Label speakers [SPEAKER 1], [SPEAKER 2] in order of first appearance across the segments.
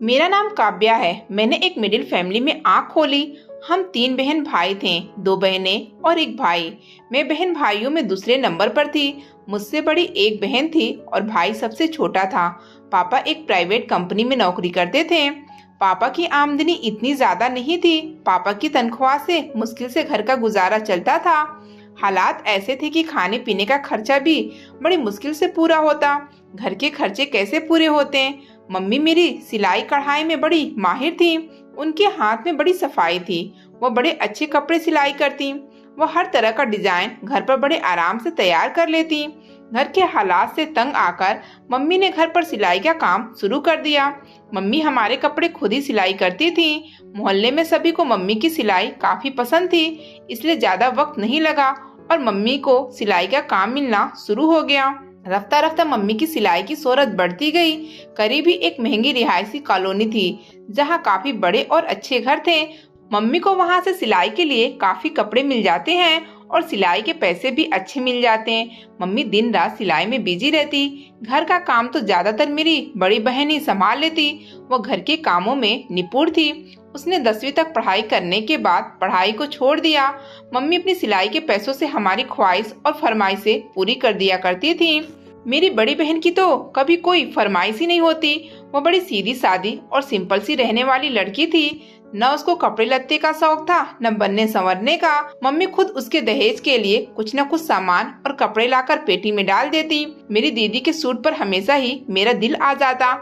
[SPEAKER 1] मेरा नाम काव्या है। मैंने एक मिडिल फैमिली में आँख खोली। हम 3 बहन भाई थे, 2 बहनें और एक भाई। मैं बहन भाइयों में दूसरे नंबर पर थी। मुझसे बड़ी एक बहन थी और भाई सबसे छोटा था। पापा एक प्राइवेट कंपनी में नौकरी करते थे। पापा की आमदनी इतनी ज्यादा नहीं थी। पापा की तनख्वाह से मुश्किल से घर का गुजारा चलता था। हालात ऐसे थे कि खाने पीने का खर्चा भी बड़ी मुश्किल से पूरा होता। घर के खर्चे कैसे पूरे होते। मम्मी मेरी सिलाई कढ़ाई में बड़ी माहिर थी। उनके हाथ में बड़ी सफाई थी। वो बड़े अच्छे कपड़े सिलाई करती। वो हर तरह का डिजाइन घर पर बड़े आराम से तैयार कर लेती। घर के हालात से तंग आकर मम्मी ने घर पर सिलाई का काम शुरू कर दिया। मम्मी हमारे कपड़े खुद ही सिलाई करती थी। मोहल्ले में सभी को मम्मी की सिलाई काफी पसंद थी, इसलिए ज्यादा वक्त नहीं लगा और मम्मी को सिलाई का काम मिलना शुरू हो गया। रफ्ता रफ्ता मम्मी की सिलाई की शोहरत बढ़ती गई। करीब ही एक महंगी रिहायशी कॉलोनी थी, जहाँ काफी बड़े और अच्छे घर थे। मम्मी को वहाँ से सिलाई के लिए काफी कपड़े मिल जाते हैं और सिलाई के पैसे भी अच्छे मिल जाते हैं। मम्मी दिन रात सिलाई में बिजी रहती। घर का काम तो ज्यादातर मेरी बड़ी बहन ही संभाल लेती। वो घर के कामों में निपुण थी। उसने 10वीं तक पढ़ाई करने के बाद पढ़ाई को छोड़ दिया। मम्मी अपनी सिलाई के पैसों से हमारी ख्वाहिश और फरमाइशें पूरी कर दिया करती थी। मेरी बड़ी बहन की तो कभी कोई फरमाइश ही नहीं होती। वो बड़ी सीधी सादी और सिंपल सी रहने वाली लड़की थी। न उसको कपड़े लत्ते का शौक था, न बनने संवरने का। मम्मी खुद उसके दहेज के लिए कुछ न कुछ सामान और कपड़े लाकर पेटी में डाल देती। मेरी दीदी के सूट पर हमेशा ही मेरा दिल आ जाता।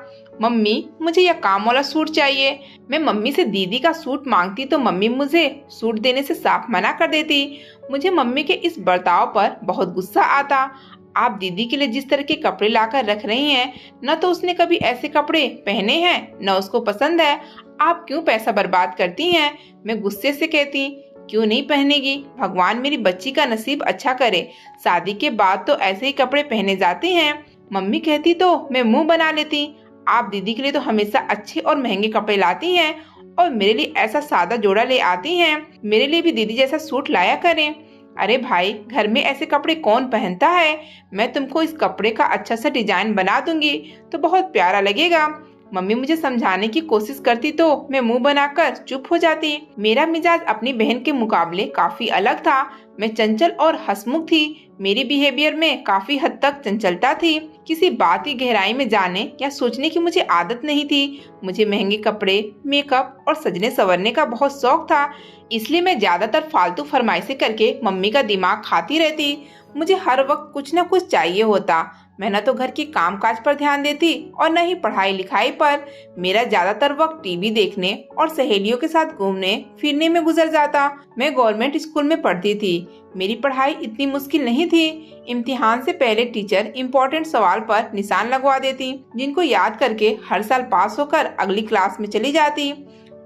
[SPEAKER 1] मम्मी मुझे यह काम वाला सूट चाहिए। मैं मम्मी से दीदी का सूट मांगती तो मम्मी मुझे सूट देने से साफ मना कर देती। मुझे मम्मी के इस बर्ताव पर बहुत गुस्सा आता। आप दीदी के लिए जिस तरह के कपड़े लाकर रख रही हैं, न तो उसने कभी ऐसे कपड़े पहने हैं, न उसको पसंद है। आप क्यों पैसा बर्बाद करती हैं? मैं गुस्से से कहती, क्यों नहीं पहनेगी? भगवान मेरी बच्ची का नसीब अच्छा करे। शादी के बाद तो ऐसे ही कपड़े पहने जाते हैं। मम्मी कहती तो मैं मुंह बना लेती। आप दीदी के लिए तो हमेशा अच्छे और महंगे कपड़े लाती हैं और मेरे लिए ऐसा सादा जोड़ा ले आती हैं। मेरे लिए भी दीदी जैसा सूट लाया करें। अरे भाई, घर में ऐसे कपड़े कौन पहनता है? मैं तुमको इस कपड़े का अच्छा सा डिजाइन बना दूंगी तो बहुत प्यारा लगेगा। मम्मी मुझे समझाने की कोशिश करती तो मैं मुंह बनाकर चुप हो जाती। मेरा मिजाज अपनी बहन के मुकाबले काफी अलग था। मैं चंचल और हंसमुख थी। मेरी बिहेवियर में काफी हद तक चंचलता थी। किसी बात की गहराई में जाने या सोचने की मुझे आदत नहीं थी। मुझे महंगे कपड़े, मेकअप और सजने संवरने का बहुत शौक था, इसलिए मैं ज्यादातर फालतू फरमाइशें करके मम्मी का दिमाग खाती रहती। मुझे हर वक्त कुछ न कुछ चाहिए होता। मैं न तो घर के काम काज पर ध्यान देती और न ही पढ़ाई लिखाई पर। मेरा ज्यादातर वक्त टीवी देखने और सहेलियों के साथ घूमने फिरने में गुजर जाता। मैं गवर्नमेंट स्कूल में पढ़ती थी। मेरी पढ़ाई इतनी मुश्किल नहीं थी। इम्तिहान से पहले टीचर इम्पोर्टेंट सवाल पर निशान लगवा देती, जिनको याद करके हर साल पास होकर अगली क्लास में चली जाती।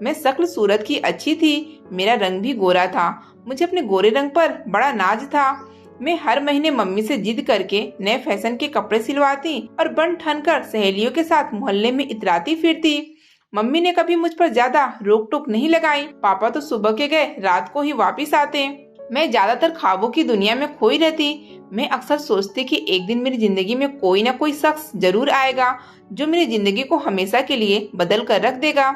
[SPEAKER 1] मैं शक्ल सूरत की अच्छी थी। मेरा रंग भी गोरा था। मुझे अपने गोरे रंग पर बड़ा नाज था। मैं हर महीने मम्मी से जिद करके नए फैशन के कपड़े सिलवाती और बन ठन कर सहेलियों के साथ मोहल्ले में इतराती फिरती। मम्मी ने कभी मुझ पर ज्यादा रोक टोक नहीं लगाई। पापा तो सुबह के गए रात को ही वापिस आते। मैं ज्यादातर ख्वाबों की दुनिया में खोई रहती। मैं अक्सर सोचती कि एक दिन मेरी जिंदगी में कोई ना कोई शख्स जरूर आएगा जो मेरी जिंदगी को हमेशा के लिए बदल कर रख देगा।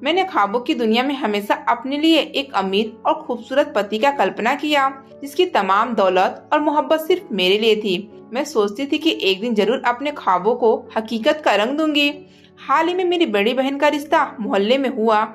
[SPEAKER 1] मैंने ख्वाबों की दुनिया में हमेशा अपने लिए एक अमीर और खूबसूरत पति का कल्पना किया, जिसकी तमाम दौलत और मोहब्बत सिर्फ मेरे लिए थी। मैं सोचती थी कि एक दिन जरूर अपने ख्वाबों को हकीकत का रंग दूंगी। हाल ही में मेरी बड़ी बहन का रिश्ता मोहल्ले में हुआ।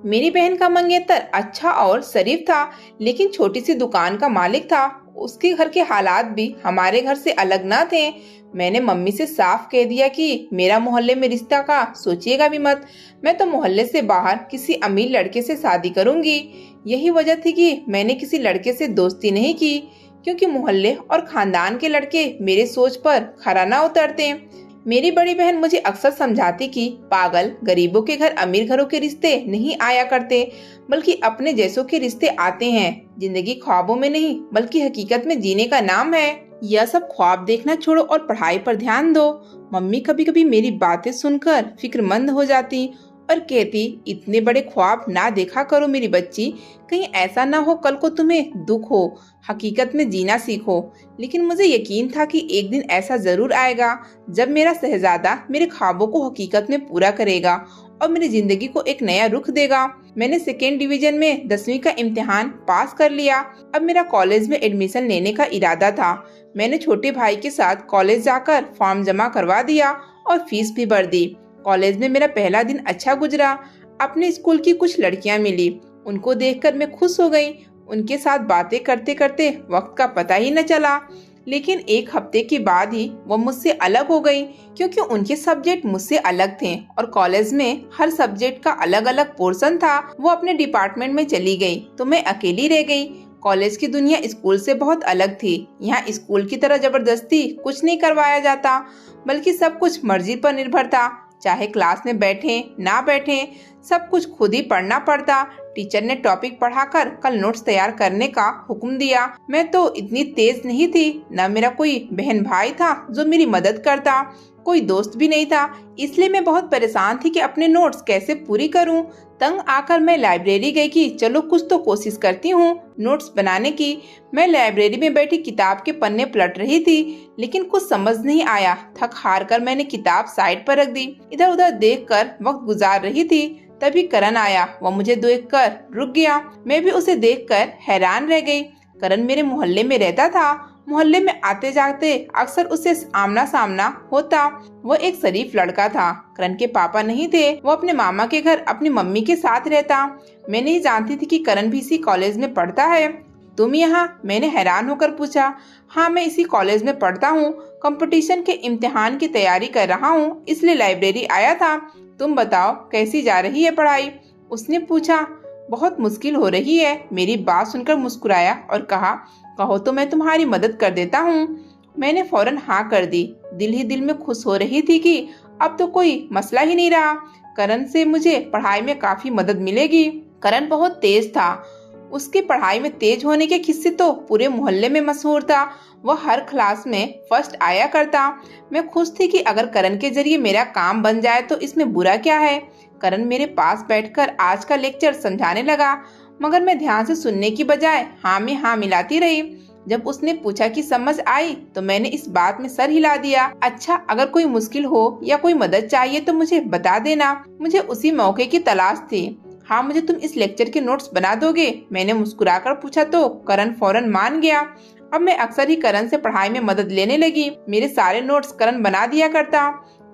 [SPEAKER 1] मेरी बहन का मंगेतर अच्छा और शरीफ था, लेकिन छोटी सी दुकान का मालिक था। उसके घर के हालात भी हमारे घर से अलग ना थे। मैंने मम्मी से साफ कह दिया कि मेरा मोहल्ले में रिश्ता का सोचिएगा भी मत। मैं तो मोहल्ले से बाहर किसी अमीर लड़के से शादी करूंगी। यही वजह थी कि मैंने किसी लड़के से दोस्ती नहीं की, क्योंकि मोहल्ले और खानदान के लड़के मेरे सोच पर खरा ना उतरते। मेरी बड़ी बहन मुझे अक्सर समझाती कि पागल, गरीबों के घर अमीर घरों के रिश्ते नहीं आया करते, बल्कि अपने जैसों के रिश्ते आते हैं। जिंदगी ख्वाबों में नहीं बल्कि हकीकत में जीने का नाम है। यह सब ख्वाब देखना छोड़ो और पढ़ाई पर ध्यान दो। मम्मी कभी कभी मेरी बातें सुनकर फिक्रमंद हो जाती और कहती, इतने बड़े ख्वाब ना देखा करो मेरी बच्ची, कहीं ऐसा ना हो कल को तुम्हें दुख हो। हकीकत में जीना सीखो। लेकिन मुझे यकीन था कि एक दिन ऐसा जरूर आएगा जब मेरा शहजादा मेरे ख्वाबों को हकीकत में पूरा करेगा और मेरी जिंदगी को एक नया रुख देगा। मैंने सेकेंड डिवीजन में 10वीं का इम्तिहान पास कर लिया। अब मेरा कॉलेज में एडमिशन लेने का इरादा था। मैंने छोटे भाई के साथ कॉलेज जाकर फॉर्म जमा करवा दिया और फीस भी भर दी। कॉलेज में मेरा पहला दिन अच्छा गुजरा। अपने स्कूल की कुछ लड़कियां मिली, उनको देखकर मैं खुश हो गई। उनके साथ बातें करते करते वक्त का पता ही न चला। लेकिन एक हफ्ते के बाद ही वो मुझसे अलग हो गई, क्योंकि उनके सब्जेक्ट मुझसे अलग थे और कॉलेज में हर सब्जेक्ट का अलग अलग पोर्शन था। वो अपने डिपार्टमेंट में चली गई तो मैं अकेली रह गई। कॉलेज की दुनिया स्कूल से बहुत अलग थी। यहाँ स्कूल की तरह जबरदस्ती कुछ नहीं करवाया जाता, बल्कि सब कुछ मर्जी पर निर्भर था। चाहे क्लास में बैठे ना बैठे, सब कुछ खुद ही पढ़ना पड़ता। टीचर ने टॉपिक पढ़ाकर कल नोट्स तैयार करने का हुक्म दिया। मैं तो इतनी तेज नहीं थी, न मेरा कोई बहन भाई था जो मेरी मदद करता, कोई दोस्त भी नहीं था। इसलिए मैं बहुत परेशान थी कि अपने नोट्स कैसे पूरी करूं। तंग आकर मैं लाइब्रेरी गई कि चलो कुछ तो कोशिश करती हूँ नोट्स बनाने की। मैं लाइब्रेरी में बैठी किताब के पन्ने पलट रही थी, लेकिन कुछ समझ नहीं आया। थक हार कर मैंने किताब साइड पर रख दी। इधर उधर देखकर वक्त गुजार रही थी, तभी करण आया। वह मुझे देखकर रुक गया। मैं भी उसे देखकर हैरान रह गई। करण मेरे मोहल्ले में रहता था। मोहल्ले में आते जाते अक्सर उससे आमना सामना होता। वो एक शरीफ लड़का था। करण के पापा नहीं थे, वो अपने मामा के घर अपनी मम्मी के साथ रहता। मैं नहीं जानती थी कि करण भी इसी कॉलेज में पढ़ता है। तुम यहाँ? मैंने हैरान होकर पूछा। हाँ, मैं इसी कॉलेज में पढ़ता हूँ। कंपटीशन के इम्तिहान की तैयारी कर रहा हूँ, इसलिए लाइब्रेरी आया था। तुम बताओ कैसी जा रही है पढ़ाई? उसने पूछा। बहुत मुश्किल हो रही है। मेरी बात सुनकर मुस्कुराया और कहा, कहो तो मैं तुम्हारी मदद कर देता हूँ। मैंने फौरन हाँ कर दी। दिल ही दिल में खुश हो रही थी कि अब तो कोई मसला ही नहीं रहा। करण से मुझे पढ़ाई में काफी मदद मिलेगी। करण बहुत तेज था। उसके पढ़ाई में तेज होने के किस्से तो पूरे मोहल्ले में मशहूर था। वह हर क्लास में फर्स्ट आया करता। मैं खुश थी कि अगर करण के जरिए मेरा काम बन जाए तो इसमें बुरा क्या है। करण मेरे पास बैठकर आज का लेक्चर समझाने लगा, मगर मैं ध्यान से सुनने की बजाय हाँ में हाँ मिलाती रही। जब उसने पूछा कि समझ आई तो मैंने इस बात में सर हिला दिया। अच्छा, अगर कोई मुश्किल हो या कोई मदद चाहिए तो मुझे बता देना। मुझे उसी मौके की तलाश थी। हाँ, मुझे तुम इस लेक्चर के नोट्स बना दोगे? मैंने मुस्कुराकर पूछा तो करण फौरन मान गया। अब मैं अक्सर ही करण से पढ़ाई में मदद लेने लगी। मेरे सारे नोट्स करण बना दिया करता।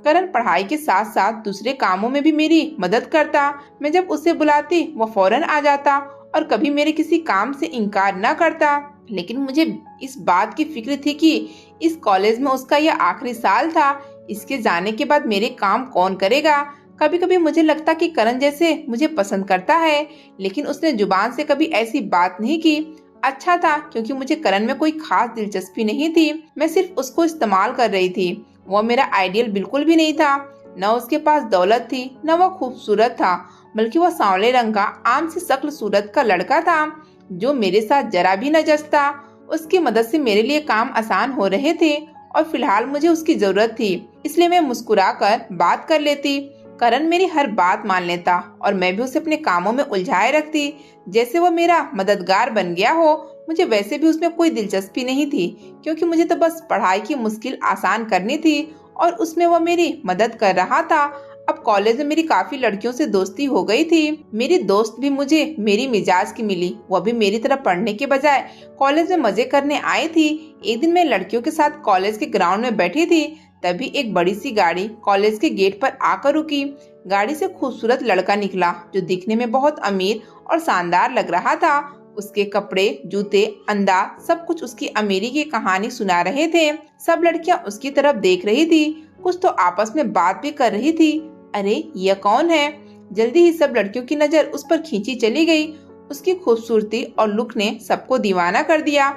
[SPEAKER 1] करण पढ़ाई के साथ साथ दूसरे कामों में भी मेरी मदद करता। मैं जब उसे बुलाती वह फौरन आ जाता और कभी मेरे किसी काम से इनकार न करता। लेकिन मुझे इस बात की फिक्र थी कि इस कॉलेज में उसका यह आखिरी साल था। इसके जाने के बाद मेरे काम कौन करेगा? कभी कभी मुझे लगता कि करण जैसे मुझे पसंद करता है, लेकिन उसने जुबान से कभी ऐसी बात नहीं की। अच्छा था, क्योंकि मुझे करण में कोई खास दिलचस्पी नहीं थी। मैं सिर्फ उसको इस्तेमाल कर रही थी। वो मेरा आइडियल बिल्कुल भी नहीं था। न उसके पास दौलत थी, न वह खूबसूरत था, बल्कि वह सांवले रंग का आम सी शक्ल सूरत का लड़का था जो मेरे साथ जरा भी न जचता। उसकी मदद से मेरे लिए काम आसान हो रहे थे और फिलहाल मुझे उसकी जरूरत थी, इसलिए मैं मुस्कुराकर बात कर लेती। करण मेरी हर बात मान लेता और मैं भी उसे अपने कामों में उलझाए रखती, जैसे वो मेरा मददगार बन गया हो। मुझे वैसे भी उसमें कोई दिलचस्पी नहीं थी, क्योंकि मुझे तो बस पढ़ाई की मुश्किल आसान करनी थी और उसमें वो मेरी मदद कर रहा था। अब कॉलेज में मेरी काफी लड़कियों से दोस्ती हो गई थी। मेरी दोस्त भी मुझे मेरी मिजाज की मिली। वह भी मेरी तरह पढ़ने के बजाय कॉलेज में मजे करने आई थी। एक दिन मैं लड़कियों के साथ कॉलेज के ग्राउंड में बैठी थी, तभी एक बड़ी सी गाड़ी कॉलेज के गेट पर आकर रुकी। गाड़ी से खूबसूरत लड़का निकला जो दिखने में बहुत अमीर और शानदार लग रहा था। उसके कपड़े, जूते, अंदाज, सब कुछ उसकी अमीरी की कहानी सुना रहे थे। सब लड़कियां उसकी तरफ देख रही थी, कुछ तो आपस में बात भी कर रही थी। अरे यह कौन है? जल्दी ही सब लड़कियों की नजर उस पर खींची चली गई। उसकी खूबसूरती और लुक ने सबको दीवाना कर दिया।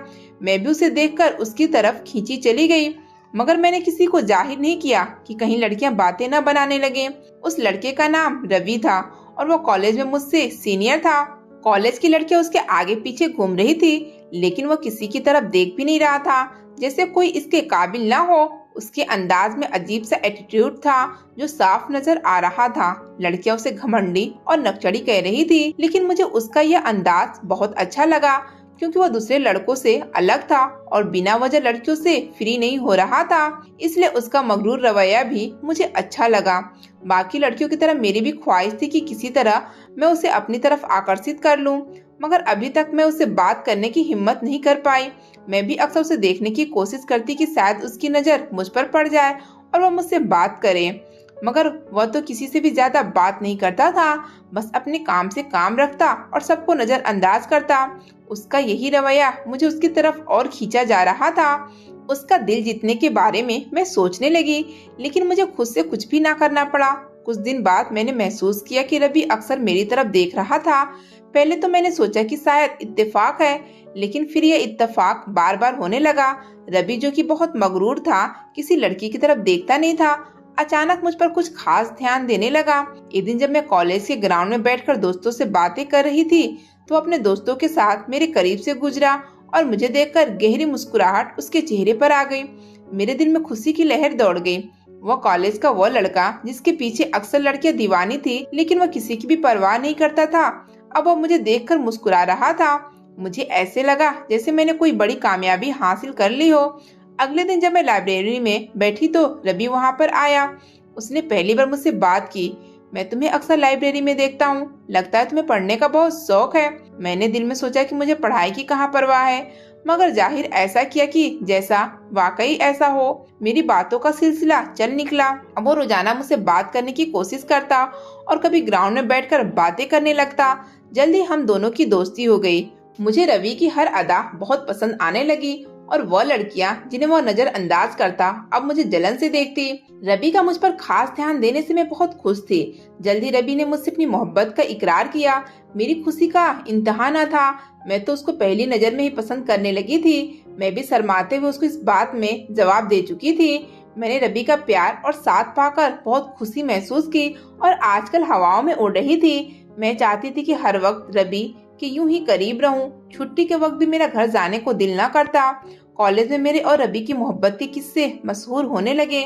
[SPEAKER 1] मैं भी उसे देखकर उसकी तरफ खींची चली गई, मगर मैंने किसी को जाहिर नहीं किया कि कहीं लड़कियां बातें न बनाने लगे। उस लड़के का नाम रवि था और वो कॉलेज में मुझसे सीनियर था। कॉलेज की लड़कियां उसके आगे पीछे घूम रही थी, लेकिन वो किसी की तरफ देख भी नहीं रहा था, जैसे कोई इसके काबिल ना हो। उसके अंदाज में अजीब सा एटीट्यूड था जो साफ नजर आ रहा था। लड़कियां उसे घमंडी और नकचड़ी कह रही थी, लेकिन मुझे उसका यह अंदाज बहुत अच्छा लगा, क्योंकि वह दूसरे लड़कों से अलग था और बिना वजह लड़कियों से फ्री नहीं हो रहा था। इसलिए उसका मगरूर रवैया भी मुझे अच्छा लगा। बाकी लड़कियों की तरह मेरी भी ख्वाहिश थी कि किसी तरह मैं उसे अपनी तरफ आकर्षित कर लूं, मगर अभी तक मैं उससे बात करने की हिम्मत नहीं कर पाई। मैं भी अक्सर उसे देखने की कोशिश करती कि शायद उसकी नज़र मुझ पर पड़ जाए और वह मुझसे बात करे, मगर वह तो किसी से भी ज्यादा बात नहीं करता था। बस अपने काम से काम रखता और सबको नजरअंदाज करता। उसका यही रवैया मुझे उसकी तरफ और खींचा जा रहा था। उसका दिल जीतने के बारे में मैं सोचने लगी, लेकिन मुझे खुद से कुछ भी ना करना पड़ा। कुछ दिन बाद मैंने महसूस किया कि रवि अक्सर मेरी तरफ देख रहा था। पहले तो मैंने सोचा कि शायद इत्तेफाक है, लेकिन फिर यह इत्तेफाक बार बार होने लगा। रवि, जो कि बहुत मगरूर था, किसी लड़की की तरफ देखता नहीं था, अचानक मुझ पर कुछ खास ध्यान देने लगा। एक दिन जब मैं कॉलेज के ग्राउंड में बैठकर दोस्तों से बातें कर रही थी, तो अपने दोस्तों के साथ मेरे करीब से गुजरा और मुझे देखकर गहरी मुस्कुराहट उसके चेहरे पर आ गई। मेरे दिल में खुशी की लहर दौड़ गई। वह कॉलेज का वो लड़का जिसके पीछे अक्सर लड़कियां दीवानी थी, लेकिन वह किसी की भी परवाह नहीं करता था, अब वह मुझे देखकर मुस्कुरा रहा था। मुझे ऐसे लगा जैसे मैंने कोई बड़ी कामयाबी हासिल कर ली हो। अगले दिन जब मैं लाइब्रेरी में बैठी तो रवि वहां पर आया। उसने पहली बार मुझसे बात की। मैं तुम्हें अक्सर लाइब्रेरी में देखता हूँ, लगता है तुम्हें पढ़ने का बहुत शौक है। मैंने दिल में सोचा कि मुझे पढ़ाई की कहाँ परवाह है, मगर जाहिर ऐसा किया कि जैसा वाकई ऐसा हो। मेरी बातों का सिलसिला चल निकला। अब वो रोजाना मुझसे बात करने की कोशिश करता और कभी ग्राउंड में बैठकर बातें करने लगता। जल्दी हम दोनों की दोस्ती हो गई। मुझे रवि की हर अदा बहुत पसंद आने लगी और वह लड़कियां जिन्हें वह नजरअंदाज करता अब मुझे जलन से देखती। रवि का मुझ पर खास ध्यान देने से मैं बहुत खुश थी। जल्दी रवि ने मुझसे अपनी मोहब्बत का इकरार किया। मेरी खुशी का इंतहा न था। मैं तो उसको पहली नजर में ही पसंद करने लगी थी। मैं भी शर्माते हुए उसको इस बात में जवाब दे चुकी थी। मैंने रवि का प्यार और साथ पाकर बहुत खुशी महसूस की और आजकल हवाओं में उड़ रही थी। मैं चाहती थी कि हर वक्त रवि कि यूं ही करीब रहूं। छुट्टी के वक्त भी मेरा घर जाने को दिल ना करता। कॉलेज में मेरे और रवि की मोहब्बत के किस्से मशहूर होने लगे।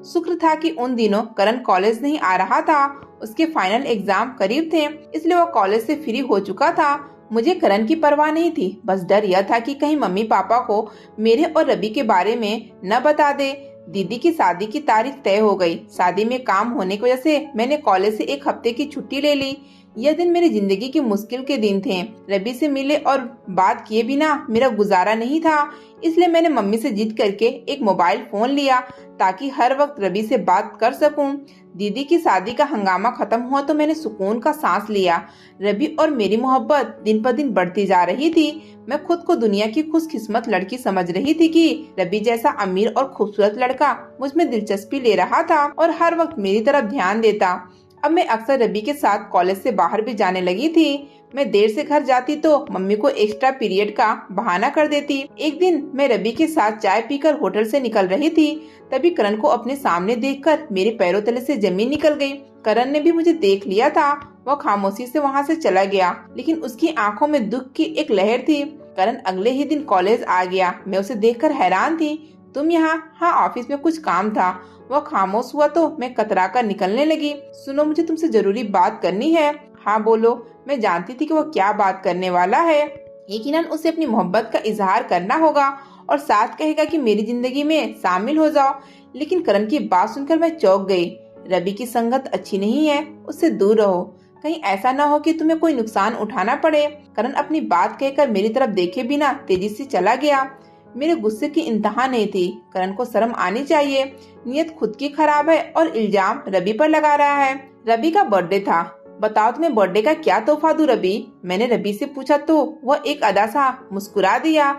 [SPEAKER 1] शुक्र था कि उन दिनों करण कॉलेज नहीं आ रहा था। उसके फाइनल एग्जाम करीब थे, इसलिए वो कॉलेज से फ्री हो चुका था। मुझे करण की परवाह नहीं थी, बस डर यह था कि कहीं मम्मी पापा को मेरे और रवि के बारे में न बता दे। दीदी की शादी की तारीख तय हो गई। शादी में काम होने की वजह से मैंने कॉलेज से एक हफ्ते की छुट्टी ले ली। यह दिन मेरी जिंदगी की मुश्किल के दिन थे। रवि से मिले और बात किए बिना मेरा गुजारा नहीं था, इसलिए मैंने मम्मी से जिद करके एक मोबाइल फोन लिया ताकि हर वक्त रवि से बात कर सकूं। दीदी की शादी का हंगामा खत्म हुआ तो मैंने सुकून का सांस लिया। रवि और मेरी मोहब्बत दिन पर दिन बढ़ती जा रही थी। मैं खुद को दुनिया की खुशकिस्मत लड़की समझ रही थी कि रवि जैसा अमीर और खूबसूरत लड़का मुझ में दिलचस्पी ले रहा था और हर वक्त मेरी तरफ ध्यान देता। अब मैं अक्सर रवि के साथ कॉलेज से बाहर भी जाने लगी थी। मैं देर से घर जाती तो मम्मी को एक्स्ट्रा पीरियड का बहाना कर देती। एक दिन मैं रवि के साथ चाय पीकर होटल से निकल रही थी, तभी करण को अपने सामने देखकर मेरे पैरों तले से जमीन निकल गई। करण ने भी मुझे देख लिया था। वह खामोशी से वहाँ से चला गया, लेकिन उसकी आंखों में दुख की एक लहर थी। करण अगले ही दिन कॉलेज आ गया। मैं उसे देखकर हैरान थी। तुम यहाँ? हाँ, ऑफिस में कुछ काम था। वह खामोश हुआ तो मैं कतरा कर निकलने लगी। सुनो, मुझे तुमसे जरूरी बात करनी है। हाँ बोलो। मैं जानती थी कि वो क्या बात करने वाला है। यकीनन उसे अपनी मोहब्बत का इजहार करना होगा और साथ कहेगा कि मेरी जिंदगी में शामिल हो जाओ। लेकिन करण की बात सुनकर मैं चौंक गई। रवि की संगत अच्छी नहीं है, उससे दूर रहो। कहीं ऐसा ना हो कि तुम्हें कोई नुकसान उठाना पड़े। करण अपनी बात कहकर मेरी तरफ देखे बिना तेजी से चला गया। मेरे गुस्से की इंतहा नहीं थी। करण को शर्म आनी चाहिए। नियत खुद की खराब है और इल्जाम रवि पर लगा रहा है। रवि का बर्थडे था। बताओ तुम्हें बर्थडे का क्या तोहफा दूं रवि? मैंने रवि से पूछा तो वह एक अदा सा मुस्कुरा दिया।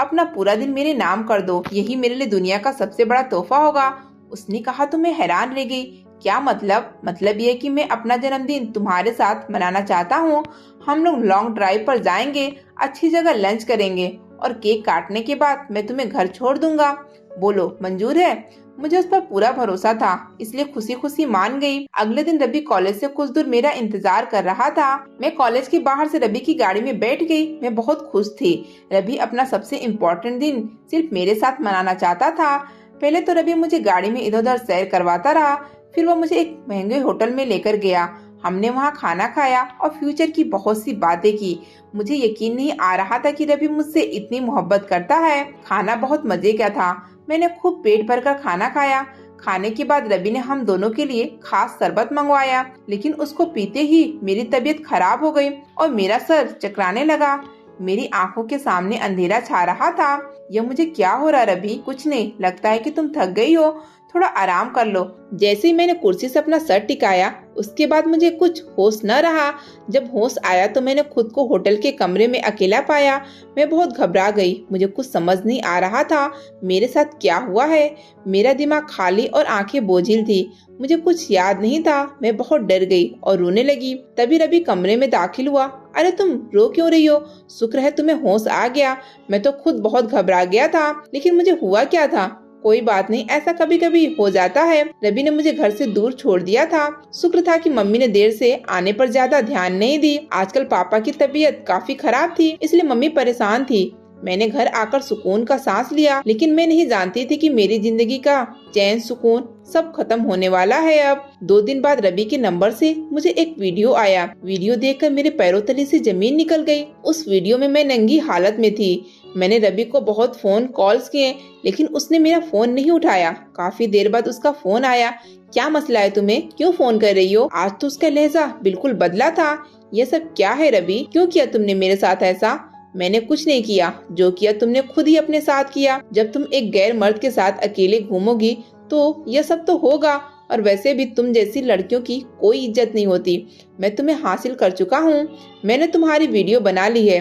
[SPEAKER 1] अपना पूरा दिन मेरे नाम कर दो, यही मेरे लिए दुनिया का सबसे बड़ा तोहफा होगा। उसने कहा तो मैं हैरान रह गई। क्या मतलब? मतलब ये कि मैं अपना जन्मदिन तुम्हारे साथ मनाना चाहता हूँ। हम लोग लॉन्ग ड्राइव पर जाएंगे, अच्छी जगह लंच करेंगे और केक काटने के बाद मैं तुम्हें घर छोड़ दूंगा। बोलो मंजूर है? मुझे उस पर पूरा भरोसा था, इसलिए खुशी खुशी मान गई। अगले दिन रवि कॉलेज से कुछ दूर मेरा इंतजार कर रहा था। मैं कॉलेज के बाहर से रवि की गाड़ी में बैठ गई। मैं बहुत खुश थी। रवि अपना सबसे इम्पोर्टेंट दिन सिर्फ मेरे साथ मनाना चाहता था। पहले तो रवि मुझे गाड़ी में इधर उधर सैर करवाता रहा, फिर वो मुझे एक महंगे होटल में लेकर गया। हमने वहाँ खाना खाया और फ्यूचर की बहुत सी बातें की। मुझे यकीन नहीं आ रहा था कि रवि मुझसे इतनी मोहब्बत करता है। खाना बहुत मजे का था। मैंने खूब पेट भरकर खाना खाया। खाने के बाद रवि ने हम दोनों के लिए खास शरबत मंगवाया, लेकिन उसको पीते ही मेरी तबीयत खराब हो गई और मेरा सर चकराने लगा। मेरी आंखों के सामने अंधेरा छा रहा था। यह मुझे क्या हो रहा रवि? कुछ नहीं, लगता है कि तुम थक गई हो, थोड़ा आराम कर लो। जैसे ही मैंने कुर्सी से अपना सर टिकाया, उसके बाद मुझे कुछ होश न रहा। जब होश आया तो मैंने खुद को होटल के कमरे में अकेला पाया। मैं बहुत घबरा गई। मुझे कुछ समझ नहीं आ रहा था मेरे साथ क्या हुआ है। मेरा दिमाग खाली और आंखें बोझिल थी। मुझे कुछ याद नहीं था। मैं बहुत डर गई और रोने लगी। तभी रवि कमरे में दाखिल हुआ। अरे तुम रो क्यों रही हो? शुक्र है तुम्हें होश आ गया। मैं तो खुद बहुत घबरा गया था, लेकिन मुझे हुआ क्या था? कोई बात नहीं, ऐसा कभी कभी हो जाता है। रवि ने मुझे घर से दूर छोड़ दिया था। शुक्र था कि मम्मी ने देर से आने पर ज्यादा ध्यान नहीं दी। आजकल पापा की तबीयत काफी खराब थी, इसलिए मम्मी परेशान थी। मैंने घर आकर सुकून का सांस लिया, लेकिन मैं नहीं जानती थी कि मेरी जिंदगी का चैन सुकून सब खत्म होने वाला है। अब 2 दिन बाद रवि के नंबर से मुझे एक वीडियो आया। वीडियो देखकर मेरे पैरों तले से जमीन निकल गई। उस वीडियो में मैं नंगी हालत में थी। मैंने रवि को बहुत फोन कॉल्स किए, लेकिन उसने मेरा फोन नहीं उठाया। काफी देर बाद उसका फोन आया। क्या मसला है तुम्हें? क्यों फोन कर रही हो? आज तो उसका लहजा बिल्कुल बदला था। यह सब क्या है रवि? क्यों किया तुमने मेरे साथ ऐसा? मैंने कुछ नहीं किया। जो किया तुमने खुद ही अपने साथ किया। जब तुम एक गैर मर्द के साथ अकेले घूमोगी तो यह सब तो होगा, और वैसे भी तुम जैसी लड़कियों की कोई इज्जत नहीं होती। मैं तुम्हें हासिल कर चुका हूँ। मैंने तुम्हारी वीडियो बना ली है।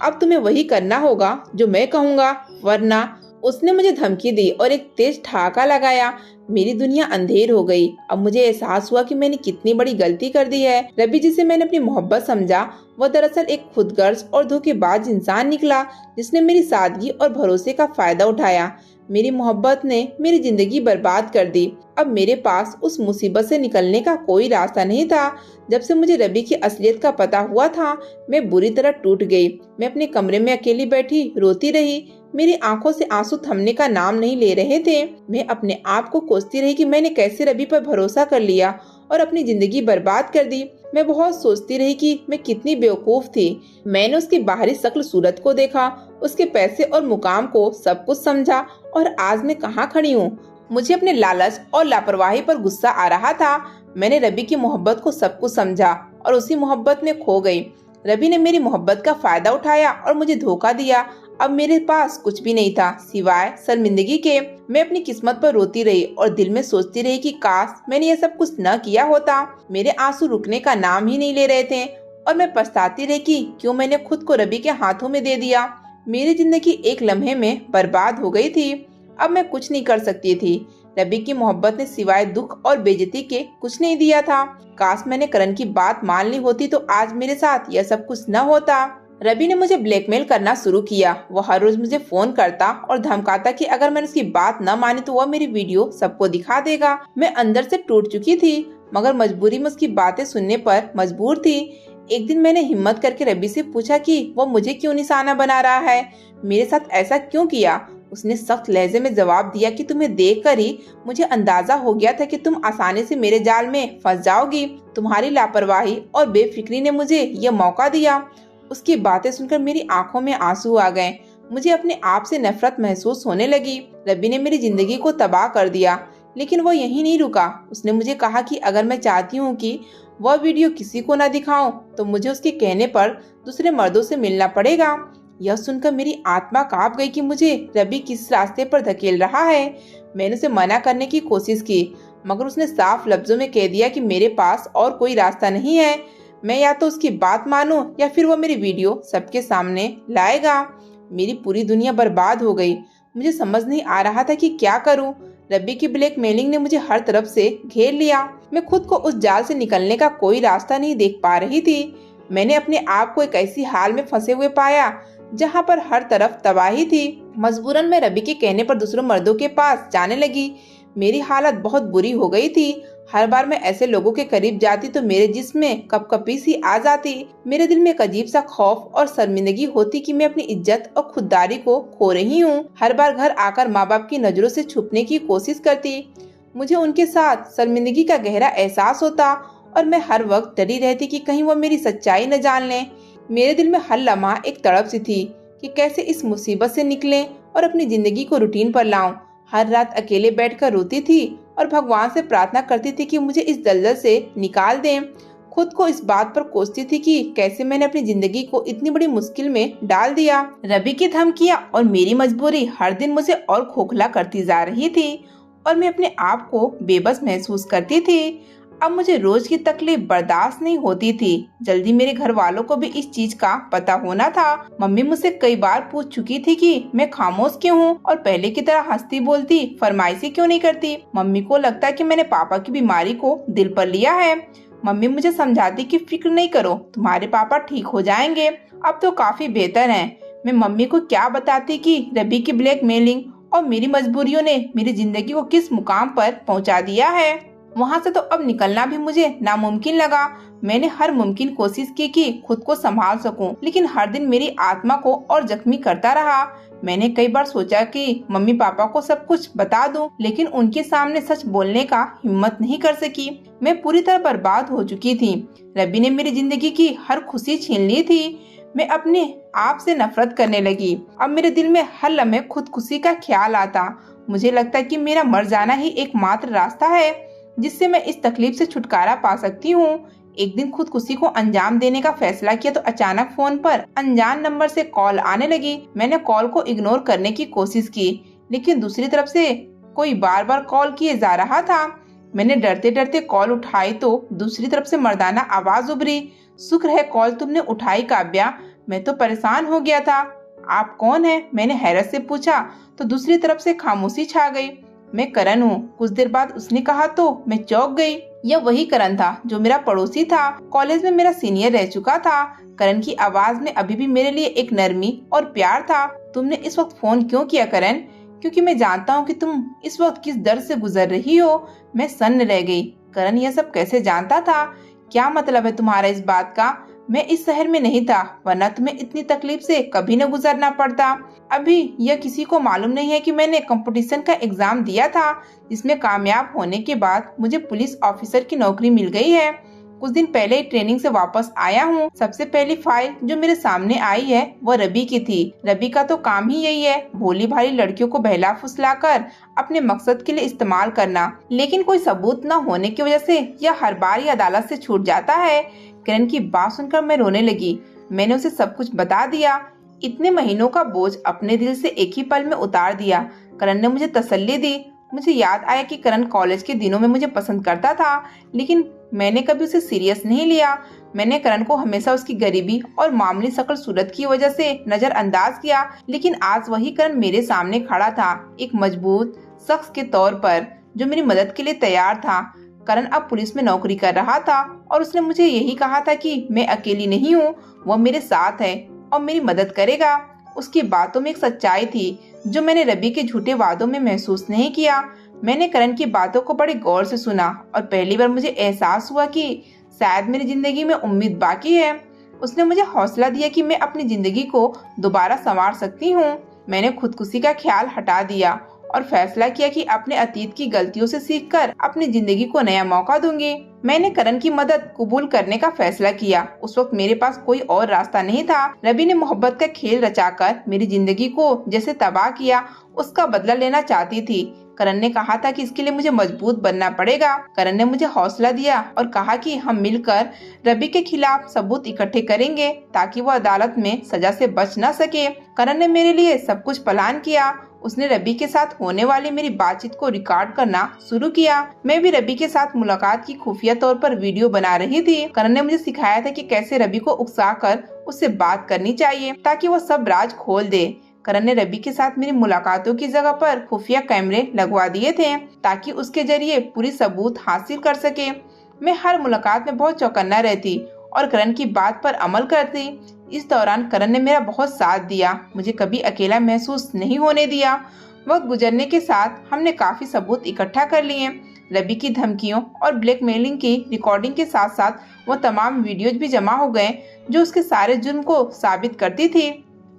[SPEAKER 1] अब तुम्हें वही करना होगा जो मैं कहूँगा, वरना। उसने मुझे धमकी दी और एक तेज ठहाका लगाया। मेरी दुनिया अंधेर हो गई। अब मुझे एहसास हुआ कि मैंने कितनी बड़ी गलती कर दी है। रवि जिसे मैंने अपनी मोहब्बत समझा, वह दरअसल एक खुदगर्ज और धोखेबाज इंसान निकला, जिसने मेरी सादगी और भरोसे का फायदा उठाया। मेरी मोहब्बत ने मेरी जिंदगी बर्बाद कर दी। अब मेरे पास उस मुसीबत से निकलने का कोई रास्ता नहीं था। जब से मुझे रवि की असलियत का पता हुआ था, मैं बुरी तरह टूट गई। मैं अपने कमरे में अकेली बैठी रोती रही। मेरी आंखों से आंसू थमने का नाम नहीं ले रहे थे। मैं अपने आप को कोसती रही कि मैंने कैसे रवि पर भरोसा कर लिया और अपनी जिंदगी बर्बाद कर दी। मैं बहुत सोचती रही कि मैं कितनी बेवकूफ थी। मैंने उसकी बाहरी शक्ल सूरत को देखा, उसके पैसे और मुकाम को सब कुछ समझा, और आज मैं कहाँ खड़ी हूँ। मुझे अपने लालच और लापरवाही पर गुस्सा आ रहा था। मैंने रवि की मोहब्बत को सब कुछ समझा और उसी मोहब्बत में खो गई। रवि ने मेरी मोहब्बत का फायदा उठाया और मुझे धोखा दिया। अब मेरे पास कुछ भी नहीं था सिवाय शर्मिंदगी के। मैं अपनी किस्मत पर रोती रही और दिल में सोचती रही कि काश मैंने ये सब कुछ न किया होता। मेरे आंसू रुकने का नाम ही नहीं ले रहे थे और मैं पछताती रही कि क्यों मैंने खुद को रवि के हाथों में दे दिया। मेरी जिंदगी एक लम्हे में बर्बाद हो गई थी। अब मैं कुछ नहीं कर सकती थी। रवि की मोहब्बत ने सिवाय दुख और बेइज्जती के कुछ नहीं दिया था। काश मैंने करण की बात मान ली होती तो आज मेरे साथ यह सब कुछ न होता। रवि ने मुझे ब्लैकमेल करना शुरू किया। वह हर रोज मुझे फोन करता और धमकाता कि अगर मैंने उसकी बात न मानी तो वह मेरी वीडियो सबको दिखा देगा। मैं अंदर से टूट चुकी थी, मगर मजबूरी में उसकी बातें सुनने पर मजबूर थी। एक दिन मैंने हिम्मत करके रवि से पूछा कि वो मुझे क्यों निशाना बना रहा है, मेरे साथ ऐसा क्यों किया। उसने सख्त लहजे में जवाब दिया कि तुम्हें देखकर ही मुझे अंदाजा हो गया था कि तुम आसानी से मेरे जाल में फंस जाओगी। तुम्हारी लापरवाही और बेफिक्री ने मुझे यह मौका दिया। उसकी बातें सुनकर मेरी आंखों में आंसू आ गए। मुझे अपने आप से नफरत महसूस होने लगी। रवि ने मेरी जिंदगी को तबाह कर दिया, लेकिन वो यहीं नहीं रुका। उसने मुझे कहा कि अगर मैं चाहती हूँ कि वह वीडियो किसी को न दिखाऊं, तो मुझे उसके कहने पर दूसरे मर्दों से मिलना पड़ेगा। यह सुनकर मेरी आत्मा कांप गई कि मुझे रवि किस रास्ते पर धकेल रहा है। मैंने उसे मना करने की कोशिश की, मगर उसने साफ लफ्जों में कह दिया कि मेरे पास और कोई रास्ता नहीं है। मैं या तो उसकी बात मानूं या फिर वो मेरी वीडियो सबके सामने लाएगा। मेरी पूरी दुनिया बर्बाद हो गई। मुझे समझ नहीं आ रहा था कि क्या करूं। रवि की ब्लैकमेलिंग ने मुझे हर तरफ से घेर लिया। मैं खुद को उस जाल से निकलने का कोई रास्ता नहीं देख पा रही थी। मैंने अपने आप को एक ऐसी हाल में फंसे हुए पाया जहां पर हर तरफ तबाही थी। मजबूरन मैं रवि के कहने पर दूसरे मर्दों के पास जाने लगी। मेरी हालत बहुत बुरी हो गई थी। हर बार मैं ऐसे लोगों के करीब जाती तो मेरे जिस्म में कपकपी सी आ जाती। मेरे दिल में एक अजीब सा खौफ और शर्मिंदगी होती कि मैं अपनी इज्जत और खुददारी को खो रही हूँ। हर बार घर आकर माँ बाप की नजरों से छुपने की कोशिश करती। मुझे उनके साथ शर्मिंदगी का गहरा एहसास होता और मैं हर वक्त डरी रहती कि कहीं वो मेरी सच्चाई न जान लें। मेरे दिल में हर लम्हा एक तड़प सी थी कि कैसे इस मुसीबत से निकलें और अपनी जिंदगी को रूटीन पर लाऊं। हर रात अकेले बैठकर रोती थी और भगवान से प्रार्थना करती थी कि मुझे इस दलदल से निकाल दें। खुद को इस बात पर कोसती थी कि कैसे मैंने अपनी जिंदगी को इतनी बड़ी मुश्किल में डाल दिया। रवि की धमकियां और मेरी मजबूरी हर दिन मुझे और खोखला करती जा रही थी और मैं अपने आप को बेबस महसूस करती थी। अब मुझे रोज की तकलीफ बर्दाश्त नहीं होती थी। जल्दी मेरे घर वालों को भी इस चीज का पता होना था। मम्मी मुझसे कई बार पूछ चुकी थी कि मैं खामोश क्यों हूँ और पहले की तरह हंसती बोलती फरमाइशी क्यों नहीं करती। मम्मी को लगता कि मैंने पापा की बीमारी को दिल पर लिया है। मम्मी मुझे समझाती कि फिक्र नहीं करो, तुम्हारे पापा ठीक हो जाएंगे, अब तो काफी बेहतर हैं। मैं मम्मी को क्या बताती कि रवि की ब्लैकमेलिंग और मेरी मजबूरियों ने मेरी जिंदगी को किस मुकाम पर पहुंचा दिया है। वहां से तो अब निकलना भी मुझे नामुमकिन लगा। मैंने हर मुमकिन कोशिश की कि खुद को संभाल सकूं, लेकिन हर दिन मेरी आत्मा को और जख्मी करता रहा। मैंने कई बार सोचा कि मम्मी पापा को सब कुछ बता दूं, लेकिन उनके सामने सच बोलने का हिम्मत नहीं कर सकी। मैं पूरी तरह बर्बाद हो चुकी थी। रवि ने मेरी जिंदगी की हर खुशी छीन ली थी। मैं अपने आप से नफरत करने लगी। अब मेरे दिल में हर लम्हे खुदकुशी का ख्याल आता। मुझे लगता कि मेरा मर जाना ही एकमात्र रास्ता है जिससे मैं इस तकलीफ से छुटकारा पा सकती हूँ। एक दिन खुदकुशी को अंजाम देने का फैसला किया तो अचानक फोन पर अनजान नंबर से कॉल आने लगी। मैंने कॉल को इग्नोर करने की कोशिश की, लेकिन दूसरी तरफ से कोई बार बार कॉल किए जा रहा था। मैंने डरते डरते कॉल उठाई तो दूसरी तरफ से मर्दाना आवाज उभरी, शुक्र है कॉल तुमने उठाई काव्या, मैं तो परेशान हो गया था। आप कौन है? मैंने हैरत से पूछा तो दूसरी तरफ से खामोशी छा गई। मैं करण हूँ, कुछ देर बाद उसने कहा तो मैं चौंक गई। यह वही करण था जो मेरा पड़ोसी था, कॉलेज में मेरा सीनियर रह चुका था। करण की आवाज में अभी भी मेरे लिए एक नरमी और प्यार था। तुमने इस वक्त फोन क्यों किया करण? क्योंकि मैं जानता हूँ कि तुम इस वक्त किस दर्द से गुजर रही हो। मैं सन्न रह गई। करण यह सब कैसे जानता था? क्या मतलब है तुम्हारा इस बात का? मैं इस शहर में नहीं था, वरना तुम्हें इतनी तकलीफ से कभी न गुजरना पड़ता। अभी यह किसी को मालूम नहीं है कि मैंने कंपटीशन का एग्जाम दिया था, जिसमें कामयाब होने के बाद मुझे पुलिस ऑफिसर की नौकरी मिल गई है। कुछ दिन पहले ही ट्रेनिंग से वापस आया हूँ। सबसे पहली फाइल जो मेरे सामने आई है वो रवि की थी। रवि का तो काम ही यही है, भोली भाली लड़कियों को बहला फुसलाकर अपने मकसद के लिए इस्तेमाल करना। लेकिन कोई सबूत न होने की वजह से यह हर बार ही अदालत से छूट जाता है। किरण की बात सुनकर मैं रोने लगी। मैंने उसे सब कुछ बता दिया। इतने महीनों का बोझ अपने दिल से एक ही पल में उतार दिया। करण ने मुझे तसल्ली दी। मुझे याद आया कि करण कॉलेज के दिनों में मुझे पसंद करता था, लेकिन मैंने कभी उसे सीरियस नहीं लिया। मैंने करण को हमेशा उसकी गरीबी और मामूली शक्ल सूरत की वजह से नजरअंदाज किया, लेकिन आज वही करण मेरे सामने खड़ा था, एक मजबूत शख्स के तौर पर जो मेरी मदद के लिए तैयार था। करण अब पुलिस में नौकरी कर रहा था और उसने मुझे यही कहा था कि मैं अकेली नहीं हूँ, वह मेरे साथ है और मेरी मदद करेगा। उसकी बातों में एक सच्चाई थी जो मैंने रवि के झूठे वादों में महसूस नहीं किया। मैंने करण की बातों को बड़े गौर से सुना और पहली बार मुझे एहसास हुआ कि शायद मेरी जिंदगी में उम्मीद बाकी है। उसने मुझे हौसला दिया कि मैं अपनी जिंदगी को दोबारा संवार सकती हूँ। मैंने खुदकुशी का ख्याल हटा दिया और फैसला किया कि अपने अतीत की गलतियों से सीखकर अपनी जिंदगी को नया मौका दूंगी। मैंने करण की मदद कबूल करने का फैसला किया। उस वक्त मेरे पास कोई और रास्ता नहीं था। रवि ने मोहब्बत का खेल रचाकर मेरी जिंदगी को जैसे तबाह किया, उसका बदला लेना चाहती थी। करण ने कहा था कि इसके लिए मुझे मजबूत बनना पड़ेगा। करण ने मुझे हौसला दिया और कहा कि हम मिलकर रवि के खिलाफ सबूत इकट्ठे करेंगे ताकि वो अदालत में सजा से बच न सके। करण ने मेरे लिए सब कुछ प्लान किया। उसने रवि के साथ होने वाली मेरी बातचीत को रिकॉर्ड करना शुरू किया। मैं भी रवि के साथ मुलाकात की खुफिया तौर पर वीडियो बना रही थी। करण ने मुझे सिखाया था कि कैसे रवि को उकसाकर उससे बात करनी चाहिए ताकि वो सब राज खोल दे। करण ने रवि के साथ मेरी मुलाकातों की जगह पर खुफिया कैमरे लगवा दिए थे ताकि उसके जरिए पूरी सबूत हासिल कर सके। मैं हर मुलाकात में बहुत चौकन्ना रहती और करण की बात पर अमल करती। इस दौरान करण ने मेरा बहुत साथ दिया, मुझे कभी अकेला महसूस नहीं होने दिया। वक्त गुजरने के साथ हमने काफी सबूत इकट्ठा कर लिए। रवि की धमकियों और ब्लैकमेलिंग की रिकॉर्डिंग के साथ साथ वो तमाम वीडियोज भी जमा हो गए जो उसके सारे जुर्म को साबित करती थी।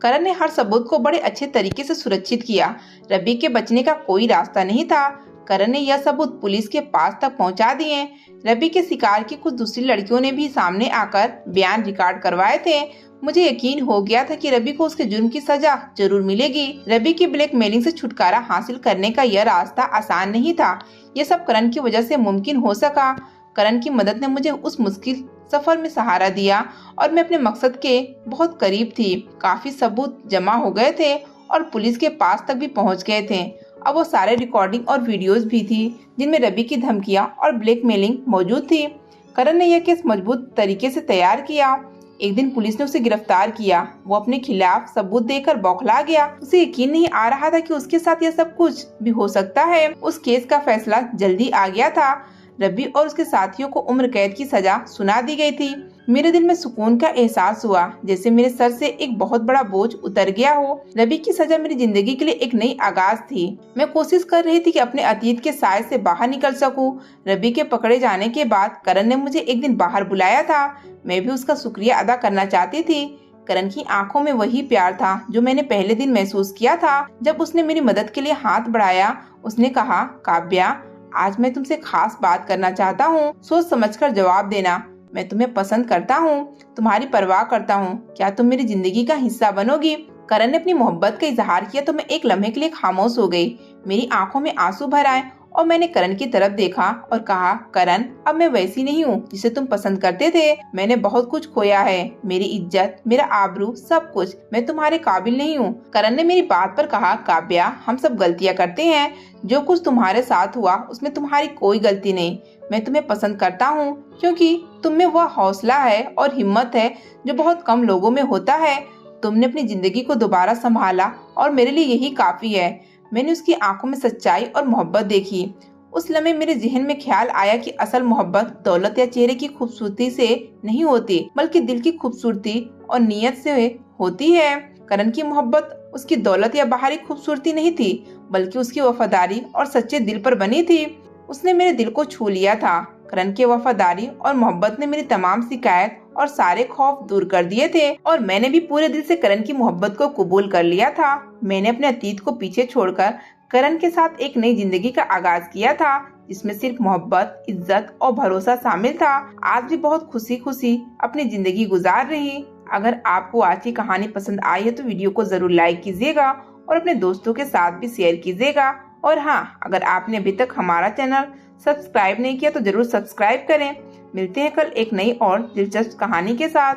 [SPEAKER 1] करण ने हर सबूत को बड़े अच्छे तरीके से सुरक्षित किया। रवि के बचने का कोई रास्ता नहीं था। करण ने यह सबूत पुलिस के पास तक पहुंचा दिए। रवि के शिकार की कुछ दूसरी लड़कियों ने भी सामने आकर बयान रिकॉर्ड करवाए थे। मुझे यकीन हो गया था कि रवि को उसके जुर्म की सजा जरूर मिलेगी। रवि की ब्लैकमेलिंग से छुटकारा हासिल करने का यह रास्ता आसान नहीं था। यह सब करण की वजह से मुमकिन हो सका। करण की मदद ने मुझे उस मुश्किल सफर में सहारा दिया और मैं अपने मकसद के बहुत करीब थी। काफी सबूत जमा हो गए थे और पुलिस के पास तक भी पहुंच गए थे। अब वो सारे रिकॉर्डिंग और वीडियोस भी थी जिनमें रवि की धमकियां और ब्लैकमेलिंग मौजूद थी। करण ने यह केस मजबूत तरीके से तैयार किया। एक दिन पुलिस ने उसे गिरफ्तार किया। वो अपने खिलाफ सबूत देकर बौखला गया। उसे यकीन नहीं आ रहा था कि उसके साथ यह सब कुछ भी हो सकता है। उस केस का फैसला जल्दी आ गया था। रवि और उसके साथियों को उम्र कैद की सजा सुना दी गई थी। मेरे दिल में सुकून का एहसास हुआ, जैसे मेरे सर से एक बहुत बड़ा बोझ उतर गया हो। रवि की सजा मेरी जिंदगी के लिए एक नई आगाज थी। मैं कोशिश कर रही थी कि अपने अतीत के साए से बाहर निकल सकूं। रवि के पकड़े जाने के बाद करण ने मुझे एक दिन बाहर बुलाया था। मैं भी उसका शुक्रिया अदा करना चाहती थी। करण की आंखों में वही प्यार था जो मैंने पहले दिन महसूस किया था जब उसने मेरी मदद के लिए हाथ बढ़ाया। उसने कहा, काव्या, आज मैं तुमसे खास बात करना चाहता हूँ। सोच समझकर जवाब देना। मैं तुम्हें पसंद करता हूँ, तुम्हारी परवाह करता हूँ। क्या तुम मेरी जिंदगी का हिस्सा बनोगी? करण ने अपनी मोहब्बत का इजहार किया तो मैं एक लम्हे के लिए खामोश हो गई। मेरी आंखों में आंसू भर आए और मैंने करण की तरफ देखा और कहा, करण, अब मैं वैसी नहीं हूँ जिसे तुम पसंद करते थे। मैंने बहुत कुछ खोया है, मेरी इज्जत, मेरा आबरू, सब कुछ। मैं तुम्हारे काबिल नहीं हूँ। करण ने मेरी बात पर कहा, काव्या, हम सब गलतियाँ करते हैं। जो कुछ तुम्हारे साथ हुआ उसमें तुम्हारी कोई गलती नहीं। मैं तुम्हें पसंद करता हूँ क्योंकि तुम में वह हौसला है और हिम्मत है जो बहुत कम लोगों में होता है। तुमने अपनी जिंदगी को दोबारा संभाला और मेरे लिए यही काफी है। मैंने उसकी आंखों में सच्चाई और मोहब्बत देखी। उस लम्हे मेरे जहन में ख्याल आया कि असल मोहब्बत दौलत या चेहरे की खूबसूरती से नहीं होती, बल्कि दिल की खूबसूरती और नीयत से होती है। करण की मोहब्बत उसकी दौलत या बाहरी खूबसूरती नहीं थी, बल्कि उसकी वफादारी और सच्चे दिल पर बनी थी। उसने मेरे दिल को छू लिया था। करण की वफादारी और मोहब्बत ने मेरी तमाम शिकायत और सारे खौफ दूर कर दिए थे और मैंने भी पूरे दिल से करण की मोहब्बत को कबूल कर लिया था। मैंने अपने अतीत को पीछे छोड़कर करण के साथ एक नई जिंदगी का आगाज किया था, जिसमें सिर्फ मोहब्बत, इज्जत और भरोसा शामिल था। आज भी बहुत खुशी खुशी अपनी जिंदगी गुजार रही। अगर आपको आज की कहानी पसंद आई है तो वीडियो को जरूर लाइक कीजिएगा और अपने दोस्तों के साथ भी शेयर कीजिएगा। और हाँ, अगर आपने अभी तक हमारा चैनल सब्सक्राइब नहीं किया तो जरूर सब्सक्राइब करें। मिलते हैं कल एक नई और दिलचस्प कहानी के साथ।